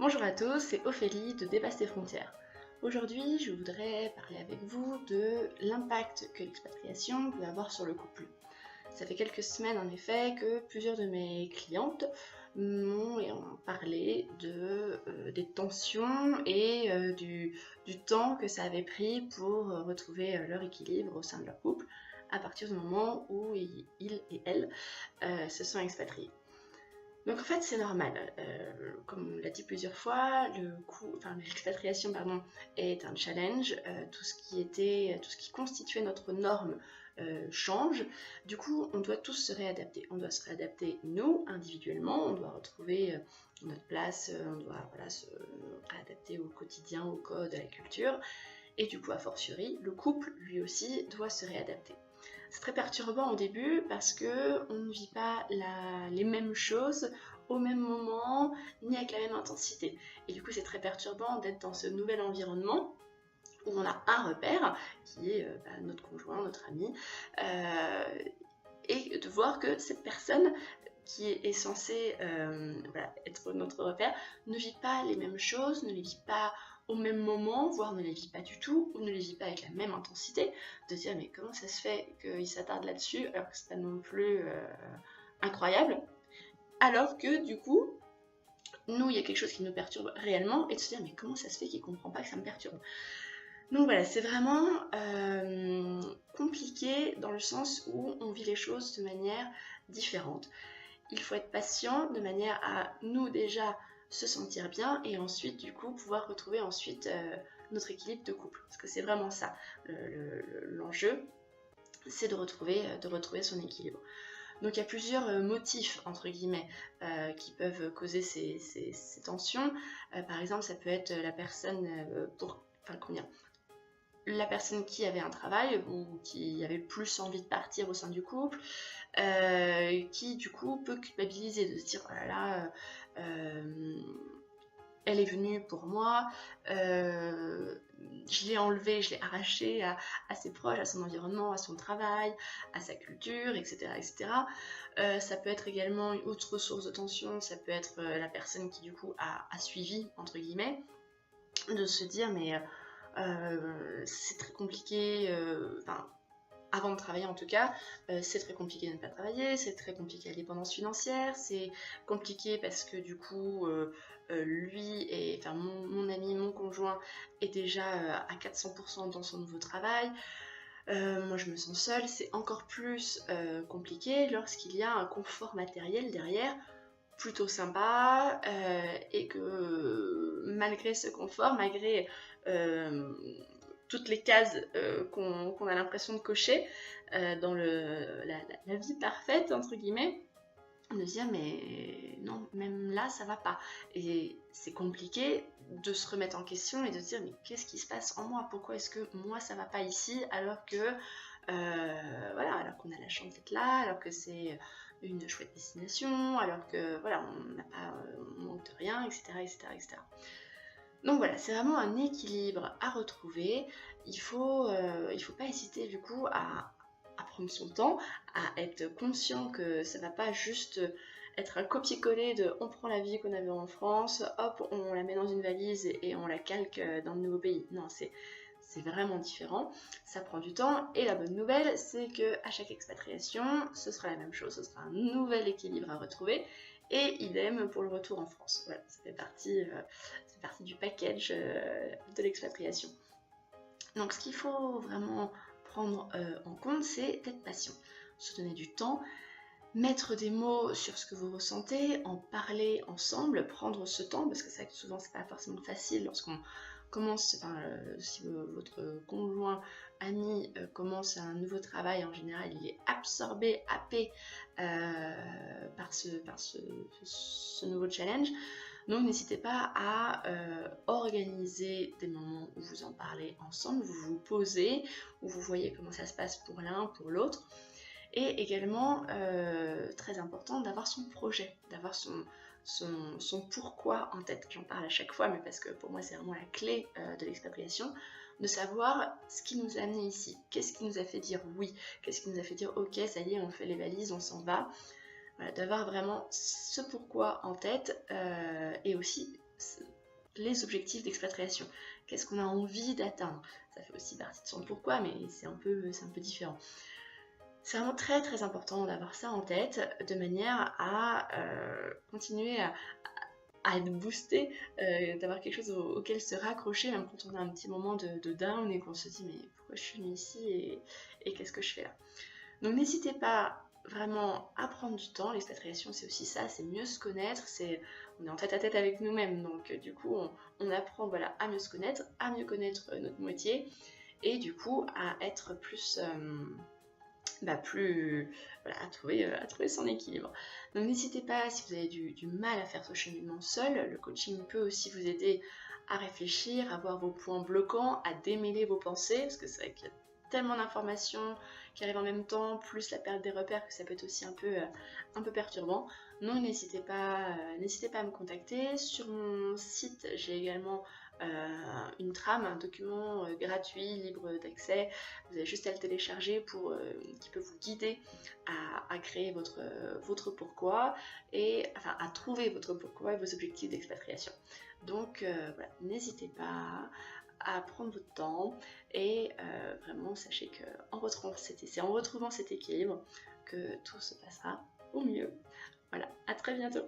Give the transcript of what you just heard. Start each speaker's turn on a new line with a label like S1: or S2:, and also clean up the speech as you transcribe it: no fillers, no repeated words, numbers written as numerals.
S1: Bonjour à tous, c'est Ophélie de Dépasse tes frontières. Aujourd'hui, je voudrais parler avec vous de l'impact que l'expatriation peut avoir sur le couple. Ça fait quelques semaines en effet que plusieurs de mes clientes m'ont parlé des tensions et du temps que ça avait pris pour retrouver leur équilibre au sein de leur couple à partir du moment où ils et elles se sont expatriés. Donc en fait c'est normal, comme on l'a dit plusieurs fois, l'expatriation est un challenge, tout ce qui constituait notre norme change, du coup on doit tous se réadapter, on doit se réadapter nous individuellement, on doit retrouver notre place, on doit se réadapter au quotidien, au code, à la culture, et du coup a fortiori, le couple lui aussi doit se réadapter. C'est très perturbant au début parce qu'on ne vit pas les mêmes choses au même moment, ni avec la même intensité. Et du coup, c'est très perturbant d'être dans ce nouvel environnement où on a un repère qui est notre conjoint, notre ami, et de voir que cette personne qui est censée être notre repère ne vit pas les mêmes choses, ne les vit pas au même moment, voire ne les vit pas du tout, ou ne les vit pas avec la même intensité, de dire mais comment ça se fait qu'il s'attarde là-dessus alors que c'est pas non plus incroyable, alors que du coup, nous il y a quelque chose qui nous perturbe réellement, et de se dire mais comment ça se fait qu'il comprend pas que ça me perturbe. Donc voilà, c'est vraiment compliqué dans le sens où on vit les choses de manière différente. Il faut être patient de manière à nous déjà se sentir bien et ensuite du coup pouvoir retrouver ensuite notre équilibre de couple, parce que c'est vraiment ça l'enjeu, c'est de retrouver son équilibre. Donc il y a plusieurs motifs entre guillemets qui peuvent causer ces tensions. Par exemple, ça peut être la personne la personne qui avait un travail ou qui avait plus envie de partir au sein du couple, qui du coup peut culpabiliser, de se dire oh là là, elle est venue pour moi, je l'ai enlevée, je l'ai arrachée à ses proches, à son environnement, à son travail, à sa culture, etc. etc. Ça peut être également une autre source de tension, ça peut être la personne qui du coup a suivi, entre guillemets, de se dire mais c'est très compliqué, avant de travailler en tout cas, c'est très compliqué de ne pas travailler, c'est très compliqué la dépendance financière, c'est compliqué parce que du coup, mon ami, mon conjoint est déjà à 400% dans son nouveau travail. Moi je me sens seule, c'est encore plus compliqué lorsqu'il y a un confort matériel derrière, plutôt sympa, et que malgré ce confort, malgré toutes les cases qu'on a l'impression de cocher dans la vie parfaite, entre guillemets, de dire mais non, même là ça va pas. Et c'est compliqué de se remettre en question et de se dire mais qu'est-ce qui se passe en moi, pourquoi est-ce que moi ça va pas ici alors que alors qu'on a la chance d'être là, alors que c'est une chouette destination, alors que voilà, on manque de rien, etc., etc., etc. Donc voilà, c'est vraiment un équilibre à retrouver. Il faut pas hésiter du coup à prendre son temps, à être conscient que ça va pas juste être un copier-coller de on prend la vie qu'on avait en France, hop, on la met dans une valise et on la calque dans le nouveau pays. Non, c'est vraiment différent, ça prend du temps, et la bonne nouvelle c'est que à chaque expatriation ce sera la même chose, ce sera un nouvel équilibre à retrouver, et idem pour le retour en France. Voilà, ça fait partie du package de l'expatriation. Donc ce qu'il faut vraiment prendre en compte, c'est d'être patient, se donner du temps, mettre des mots sur ce que vous ressentez, en parler ensemble, prendre ce temps, parce que c'est vrai que souvent c'est pas forcément facile lorsqu'on commence, si votre conjoint, ami commence un nouveau travail, en général il est absorbé, happé par ce nouveau challenge. Donc n'hésitez pas à organiser des moments où vous en parlez ensemble, vous vous posez, où vous voyez comment ça se passe pour l'un, pour l'autre. Et également, très important, d'avoir son projet, d'avoir son pourquoi en tête. J'en parle à chaque fois, mais parce que pour moi c'est vraiment la clé de l'expatriation, de savoir ce qui nous a amené ici, qu'est-ce qui nous a fait dire oui, qu'est-ce qui nous a fait dire ok, ça y est, on fait les valises, on s'en va. Voilà, d'avoir vraiment ce pourquoi en tête, et aussi les objectifs d'expatriation. Qu'est-ce qu'on a envie d'atteindre? Ça fait aussi partie de son pourquoi, mais c'est un peu différent. C'est vraiment très très important d'avoir ça en tête de manière à continuer à être boosté, d'avoir quelque chose auquel se raccrocher, même quand on a un petit moment de down et qu'on se dit mais pourquoi je suis venue ici et qu'est-ce que je fais là? Donc n'hésitez pas vraiment à prendre du temps. L'expatriation c'est aussi ça, c'est mieux se connaître, on est en tête à tête avec nous-mêmes, donc du coup on apprend voilà, à mieux se connaître, à mieux connaître notre moitié et du coup à être plus voilà, à trouver son équilibre. Donc n'hésitez pas, si vous avez du mal à faire ce cheminement seul, le coaching peut aussi vous aider à réfléchir, à voir vos points bloquants, à démêler vos pensées, parce que c'est vrai qu'il y a tellement d'informations qui arrivent en même temps, plus la perte des repères, que ça peut être aussi un peu perturbant. Donc n'hésitez pas à me contacter. Sur mon site, j'ai également une trame, un document gratuit, libre d'accès. Vous avez juste à le télécharger qui peut vous guider à créer votre pourquoi et enfin à trouver votre pourquoi et vos objectifs d'expatriation. Donc voilà, n'hésitez pas à prendre votre temps et vraiment sachez qu'en retrouvant cet équilibre que tout se passera au mieux. Voilà, à très bientôt.